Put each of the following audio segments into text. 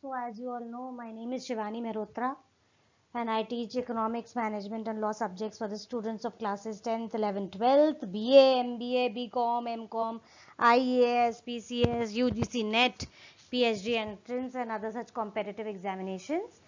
So as you all know, my name is Shivani Mehrotra and I teach economics, management and law subjects for the students of classes 10th, 11th, 12th, BA, MBA, BCom, MCom, IAS, PCS, UGC NET, PhD entrance and other such competitive examinations.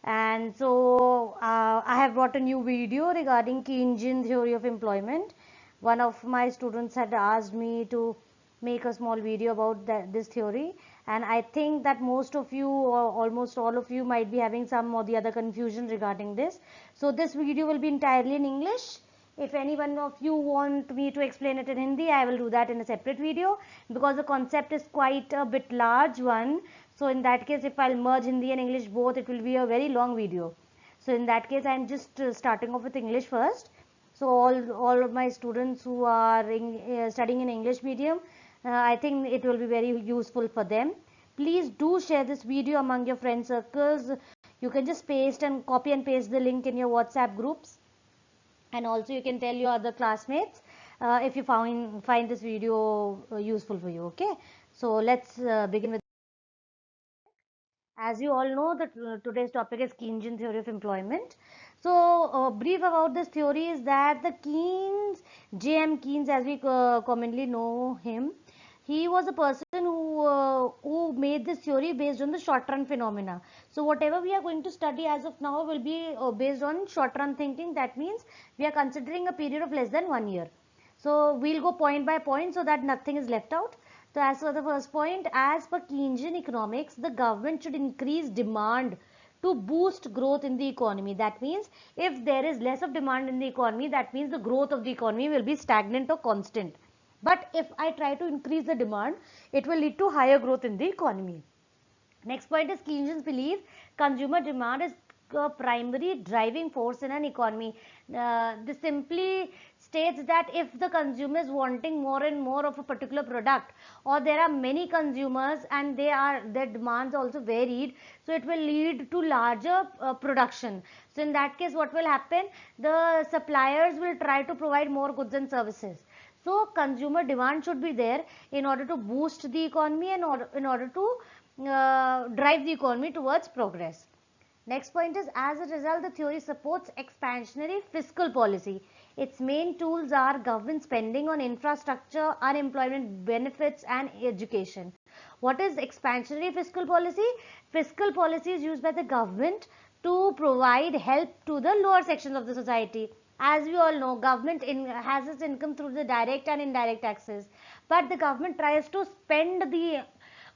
And so I have brought a new video regarding Keynesian theory of employment. One of my students had asked me to make a small video about this theory, and I think that most of you or almost all of you might be having some or the other confusion regarding this. So this video will be entirely in English. If any one of you want me to explain it in Hindi, I will do that in a separate video because the concept is quite a bit large one. So in that case, if I'll merge Hindi and English both, it will be a very long video. So in that case, I'm just starting off with English first. So all of my students who are studying in English medium, I think it will be very useful for them. Please do share this video among your friend circles. You can just paste and copy and paste the link in your WhatsApp groups, and also you can tell your other classmates if you find this video useful for you. Okay, so let's begin with. As you all know, that today's topic is Keynesian theory of employment. So, brief about this theory is that the Keynes, J.M. Keynes, as we commonly know him, he was a person who made this theory based on the short run phenomena. So, whatever we are going to study as of now will be based on short run thinking. That means we are considering a period of less than 1 year. So, we'll go point by point so that nothing is left out. So, as for the first point, as per Keynesian economics, the government should increase demand to boost growth in the economy. That means if there is less of demand in the economy, that means the growth of the economy will be stagnant or constant. But if I try to increase the demand, it will lead to higher growth in the economy. Next point is Keynesians believe consumer demand is a primary driving force in an economy. This simply states that if the consumer is wanting more and more of a particular product, or there are many consumers and their demands also varied, so it will lead to larger production. So in that case, what will happen? The suppliers will try to provide more goods and services. So consumer demand should be there in order to boost the economy and in order to drive the economy towards progress. Next point is, as a result, the theory supports expansionary fiscal policy. Its main tools are government spending on infrastructure, unemployment benefits and education. What is expansionary fiscal policy? Fiscal policy is used by the government to provide help to the lower sections of the society. As we all know, government has its income through the direct and indirect taxes, but the government tries to spend the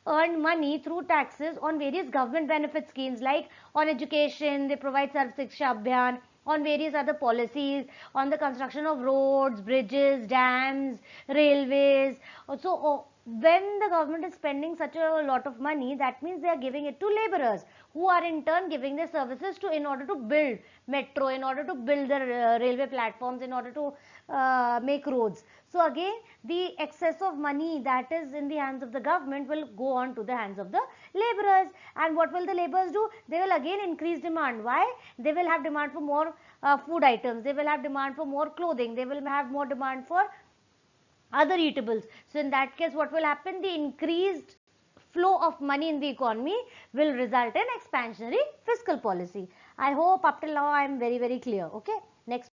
earned money through taxes on various government benefit schemes, like on education they provide Sarv Shiksha Abhiyan, on various other policies, on the construction of roads, bridges, dams, railways. So when the government is spending such a lot of money, that means they are giving it to laborers, who are in turn giving their services to in order to build metro, in order to build the railway platforms, in order to make roads. So again, the excess of money that is in the hands of the government will go on to the hands of the laborers. And what will the laborers do? They will again increase demand. Why? They will have demand for more food items, they will have demand for more clothing, they will have more demand for other eatables. So in that case, what will happen? The increased flow of money in the economy will result in expansionary fiscal policy. I hope up till now I am very clear. Okay, next.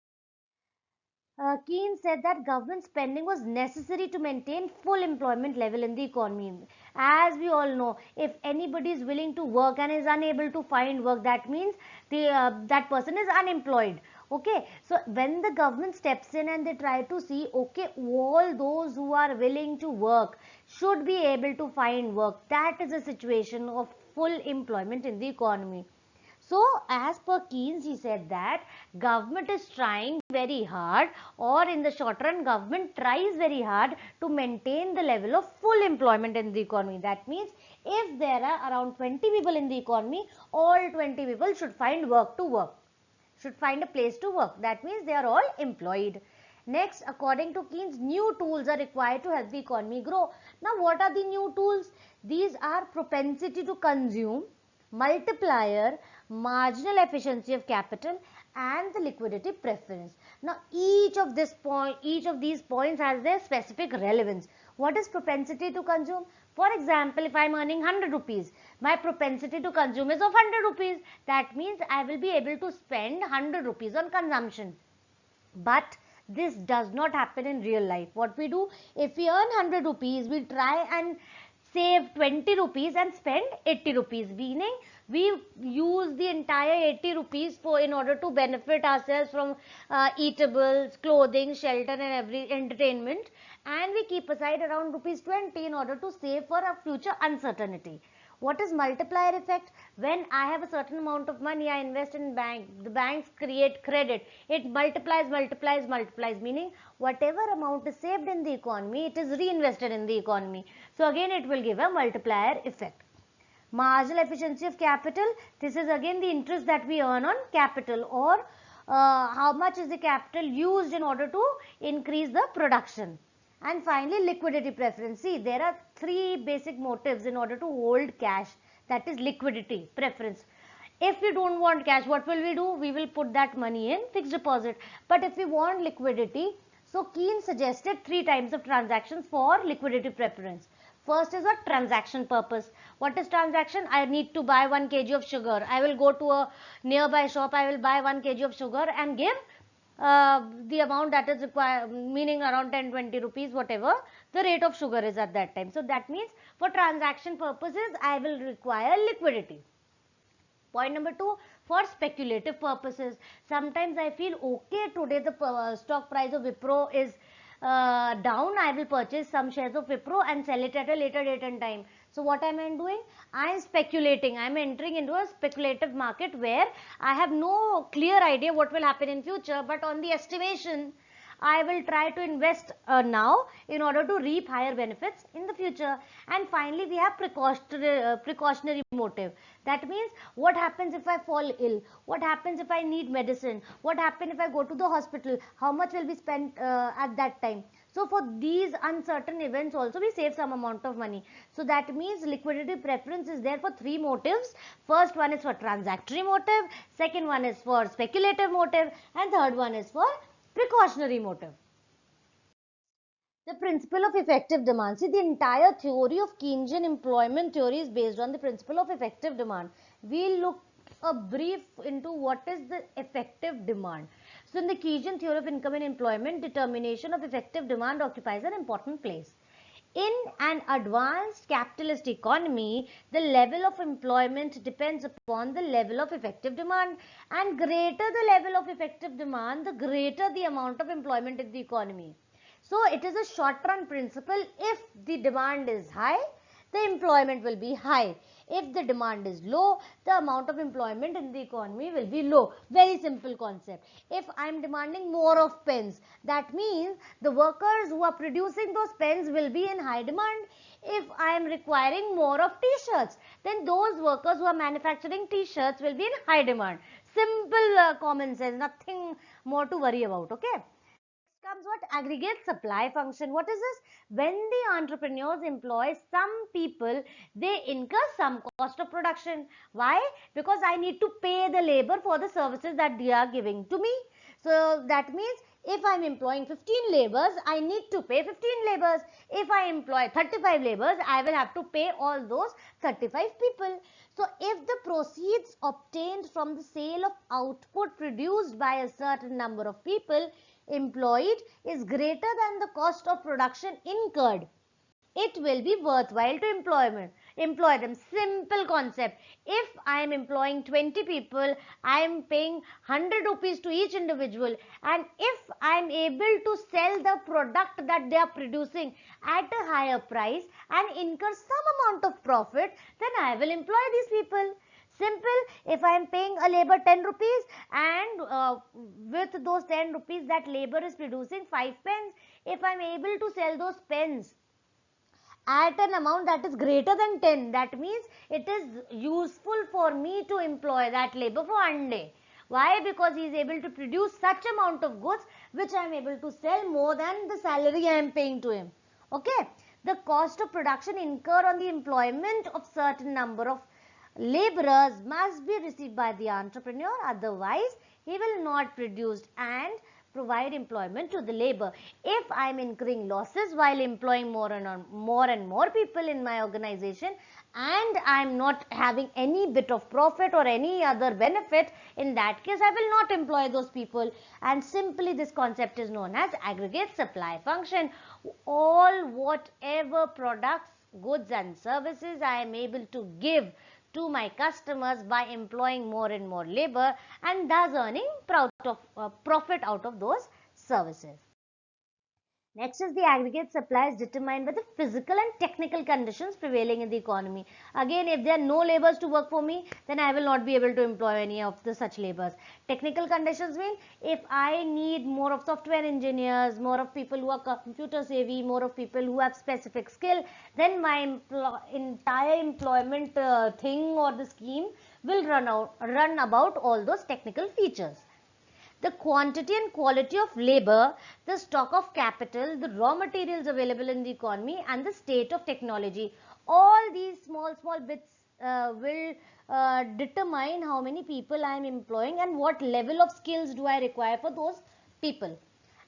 Keynes said that government spending was necessary to maintain full employment level in the economy. As we all know, if anybody is willing to work and is unable to find work, that means that person is unemployed. Okay, so when the government steps in and they try to see, okay, all those who are willing to work should be able to find work, that is a situation of full employment in the economy. So as per Keynes, he said that government is trying very hard, or in the short run government tries very hard to maintain the level of full employment in the economy. That means if there are around 20 people in the economy, all 20 people should find work to work, should find a place to work. That means they are all employed. Next, according to Keynes, new tools are required to help the economy grow. Now, what are the new tools? These are propensity to consume, multiplier, marginal efficiency of capital, and the liquidity preference. Now, each of these points has their specific relevance. What is propensity to consume? For example, if I am earning 100 rupees, my propensity to consume is of 100 rupees. That means I will be able to spend 100 rupees on consumption. But this does not happen in real life. What we do, if we earn 100 rupees, we try and save 20 rupees and spend 80 rupees, meaning we use the entire 80 rupees in order to benefit ourselves from eatables, clothing, shelter and every entertainment, and we keep aside around rupees 20 in order to save for a future uncertainty. What is multiplier effect? When I have a certain amount of money, I invest in bank. The banks create credit. It multiplies, meaning whatever amount is saved in the economy, it is reinvested in the economy. So again, it will give a multiplier effect. Marginal efficiency of capital. This is again the interest that we earn on capital, or how much is the capital used in order to increase the production. And finally, liquidity preference. See, there are three basic motives in order to hold cash. That is liquidity preference. If we don't want cash, what will we do? We will put that money in fixed deposit. But if we want liquidity, so Keynes suggested three types of transactions for liquidity preference. First is a transaction purpose. What is transaction? I need to buy 1 kg of sugar. I will go to a nearby shop. I will buy 1 kg of sugar and give the amount that is required, meaning around 10-20 rupees, whatever the rate of sugar is at that time. So that means for transaction purposes, I will require liquidity. Point number 2, for speculative purposes. Sometimes I feel, okay, today the stock price of Wipro is down, I will purchase some shares of Wipro and sell it at a later date and time. So what am I doing? I am speculating. I am entering into a speculative market where I have no clear idea what will happen in future, but on the estimation, I will try to invest now in order to reap higher benefits in the future. And finally, we have precautionary motive. That means, what happens if I fall ill? What happens if I need medicine? What happens if I go to the hospital? How much will be spent at that time? So for these uncertain events also, we save some amount of money. So that means liquidity preference is there for three motives. First one is for transactory motive, second one is for speculative motive, and third one is for precautionary motive. The principle of effective demand. See, the entire theory of Keynesian employment theory is based on the principle of effective demand. We'll look a brief into what is the effective demand. So in the Keynesian theory of income and employment, determination of effective demand occupies an important place. In an advanced capitalist economy, the level of employment depends upon the level of effective demand, and greater the level of effective demand, the greater the amount of employment in the economy. So it is a short run principle. If the demand is high, the employment will be high. If the demand is low, the amount of employment in the economy will be low. Very simple concept. If I am demanding more of pens, that means the workers who are producing those pens will be in high demand. If I am requiring more of t-shirts, then those workers who are manufacturing t-shirts will be in high demand. Simple common sense, nothing more to worry about, okay? Comes what? Aggregate supply function. What is this? When the entrepreneurs employ some people, they incur some cost of production. Why? Because I need to pay the labor for the services that they are giving to me. So that means if I am employing 15 laborers, I need to pay 15 laborers. If I employ 35 laborers, I will have to pay all those 35 people. So if the proceeds obtained from the sale of output produced by a certain number of people employed is greater than the cost of production incurred, it will be worthwhile to employ them. Simple concept. If I am employing 20 people, I am paying 100 rupees to each individual, and if I am able to sell the product that they are producing at a higher price and incur some amount of profit, then I will employ these people. Simple. If I am paying a labor 10 rupees and with those 10 rupees that labor is producing 5 pens, if I am able to sell those pens at an amount that is greater than 10, that means it is useful for me to employ that labor for 1 day. Why? Because he is able to produce such amount of goods which I am able to sell more than the salary I am paying to him. Okay. The cost of production incurred on the employment of certain number of laborers must be received by the entrepreneur, otherwise he will not produce, and provide employment to the labor. If I am incurring losses while employing more and more people in my organization, and I am not having any bit of profit or any other benefit, in that case I will not employ those people. And simply this concept is known as aggregate supply function. All whatever products, goods and services I am able to give to my customers by employing more and more labor, and thus earning profit out of those services. Next is the aggregate supply is determined by the physical and technical conditions prevailing in the economy. Again, if there are no laborers to work for me, then I will not be able to employ any of the such laborers. Technical conditions mean if I need more of software engineers, more of people who are computer savvy, more of people who have specific skill, then my entire employment thing or the scheme will run about all those technical features. The quantity and quality of labor, the stock of capital, the raw materials available in the economy, and the state of technology. All these small bits will determine how many people I am employing and what level of skills do I require for those people.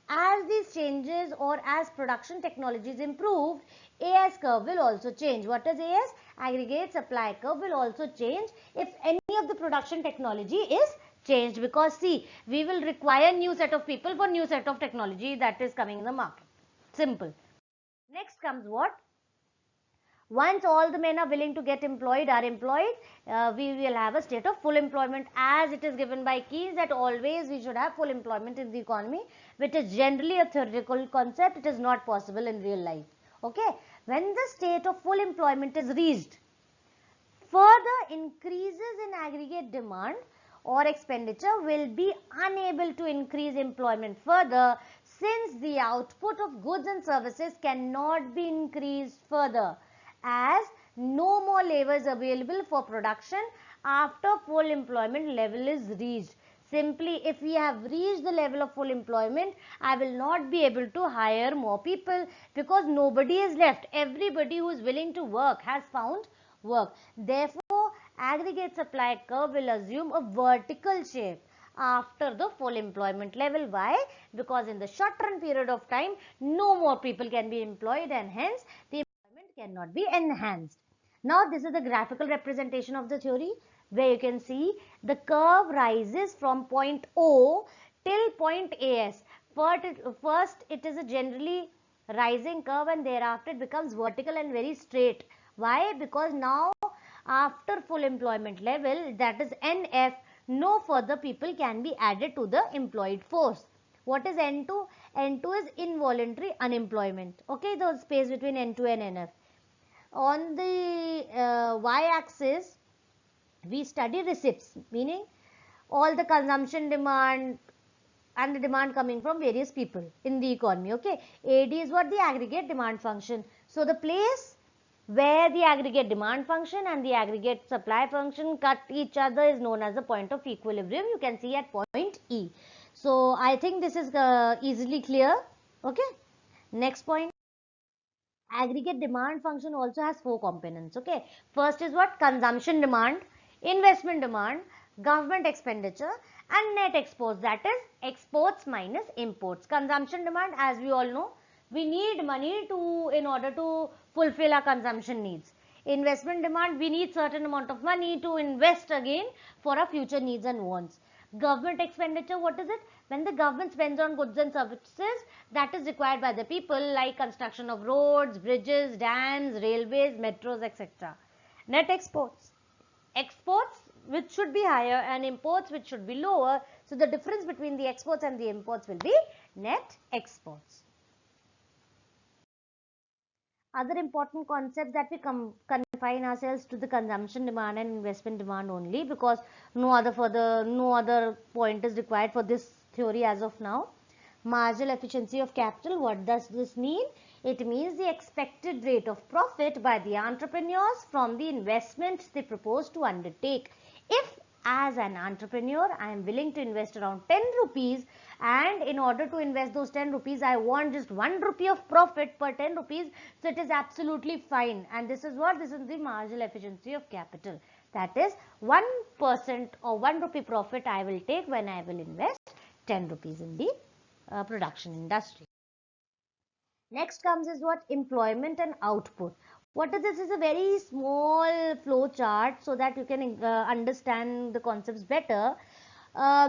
As these changes or as production technologies improved, AS curve will also change. What is AS? Aggregate supply curve will also change if any of the production technology is changed, because see, we will require new set of people for new set of technology that is coming in the market. Simple. Next comes what? Once all the men are willing to get employed are employed, we will have a state of full employment, as it is given by Keynes that always we should have full employment in the economy, which is generally a theoretical concept. It is not possible in real life. Okay. When the state of full employment is reached, further increases in aggregate demand or expenditure will be unable to increase employment further, since the output of goods and services cannot be increased further, as no more labor is available for production after full employment level is reached. Simply, if we have reached the level of full employment, I will not be able to hire more people, because nobody is left. Everybody who is willing to work has found work. Therefore, aggregate supply curve will assume a vertical shape after the full employment level. Why? Because in the short run period of time, no more people can be employed, and hence the employment cannot be enhanced. Now, this is the graphical representation of the theory, where you can see the curve rises from point O till point AS. First, it is a generally rising curve, and thereafter it becomes vertical and very straight. Why? Because now after full employment level, that is NF, no further people can be added to the employed force. What is N2? N2 is involuntary unemployment. Okay, the space between N2 and NF. On the y-axis, we study receipts, meaning all the consumption demand and the demand coming from various people in the economy. Okay, AD is what? The aggregate demand function. So, the place where the aggregate demand function and the aggregate supply function cut each other is known as the point of equilibrium. You can see at point E. So, I think this is easily clear. Okay. Next point. Aggregate demand function also has 4 components. Okay. First is what? Consumption demand, investment demand, government expenditure, and net exports, that is exports minus imports. Consumption demand, as we all know, we need money in order to fulfill our consumption needs. Investment demand, we need certain amount of money to invest again for our future needs and wants. Government expenditure, what is it? When the government spends on goods and services that is required by the people, like construction of roads, bridges, dams, railways, metros, etc. Net exports, exports which should be higher and imports which should be lower. So, the difference between the exports and the imports will be net exports. Other important concepts that we confine ourselves to the consumption demand and investment demand only, because no other point is required for this theory as of now. Marginal efficiency of capital, what does this mean? It means the expected rate of profit by the entrepreneurs from the investments they propose to undertake. If as an entrepreneur I am willing to invest around 10 rupees, and in order to invest those 10 rupees I want just 1 rupee of profit per 10 rupees, so it is absolutely fine. And this is what? This is the marginal efficiency of capital. That is 1% or 1 rupee profit I will take when I will invest 10 rupees in the production industry. Next comes is what? Employment and output. What is this? Is a very small flow chart so that you can understand the concepts better.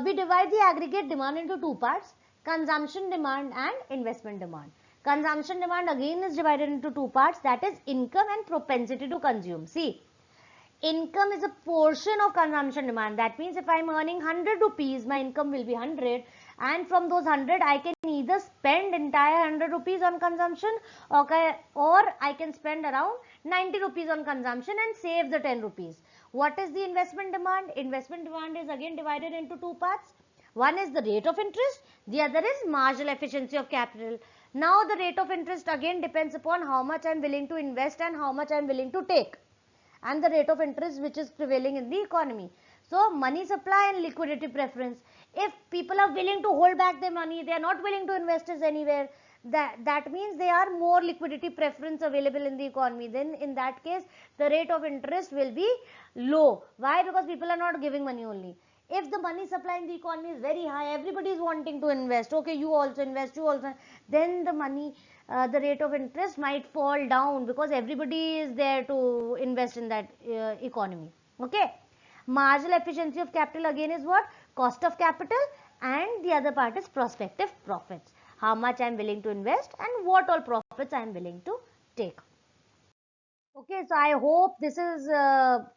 We divide the aggregate demand into two parts: consumption demand and investment demand. Consumption demand again is divided into two parts, that is income and propensity to consume. See, income is a portion of consumption demand. That means if I'm earning 100 rupees, my income will be 100, and from those 100 I can either spend entire 100 rupees on consumption, or I can spend around 90 rupees on consumption and save the 10 rupees. What is the investment demand? Investment demand is again divided into two parts. One is the rate of interest, the other is marginal efficiency of capital. Now the rate of interest again depends upon how much I am willing to invest and how much I am willing to take, and the rate of interest which is prevailing in the economy. So money supply and liquidity preference. If people are willing to hold back their money, they are not willing to invest it anywhere, that means there are more liquidity preference available in the economy. Then in that case the rate of interest will be low. Why? Because people are not giving money only. If the money supply in the economy is very high, everybody is wanting to invest, okay, you also invest, you also, then the rate of interest might fall down because everybody is there to invest in that economy. Okay. Marginal efficiency of capital again is what? Cost of capital, and the other part is prospective profits. How much I am willing to invest and what all profits I am willing to take. Okay, so I hope this is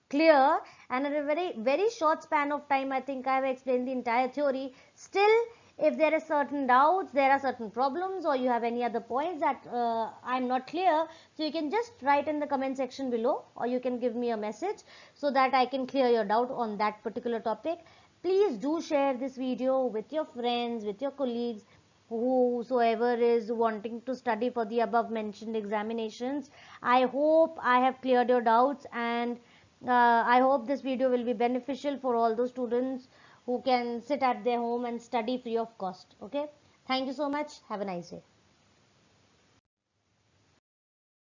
clear, and in a very short span of time I think I have explained the entire theory. Still, if there are certain doubts, there are certain problems, or you have any other points that I am not clear, so you can just write in the comment section below, or you can give me a message so that I can clear your doubt on that particular topic. Please do share this video with your friends, with your colleagues, whosoever is wanting to study for the above mentioned examinations. I hope I have cleared your doubts, and I hope this video will be beneficial for all those students who can sit at their home and study free of cost. Okay, thank you so much. Have a nice day.